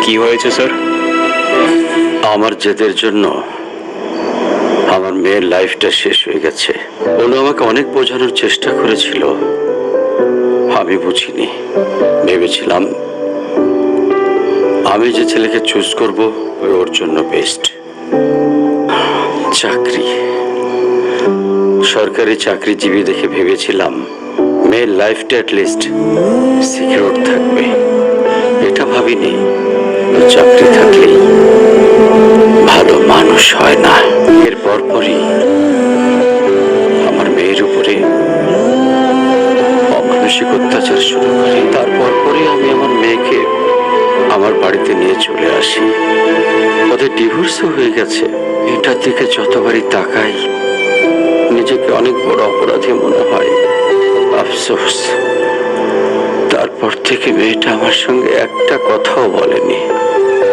কি হয়েছে স্যার? আমার জেদের জন্য আমার মেয়ের লাইফটা শেষ হয়ে গেছে। অনু আমাকে অনেক বোঝানোর চেষ্টা করেছিল, আমি বুঝিনি। ভেবেছিলাম আমি যে ছেলেকে চুজ করব ওর জন্য বেস্ট। চাকরি, সরকারি চাকরিজীবী দেখে ভেবেছিলাম মেয়ের লাইফটা অ্যাটলিস্ট সিকিউর থাকবে। এটা ভাবিনি চাকরি থাকলেই ভালো মানুষ হয় না। এর পরপরই আমার মেয়ের উপরে অমানসিক অত্যাচার শুরু করে। তারপর পরে আমি আমার মেয়েকে আমার বাড়িতে নিয়ে চলে আসি। ওদের ডিভোর্সও হয়ে গেছে। এটার দিকে যতবারই তাকাই নিজেকে অনেক বড় অপরাধী মনে হয়। আফসোস, তারপর থেকে মেয়েটা আমার সঙ্গে একটা কথাও বলেনি।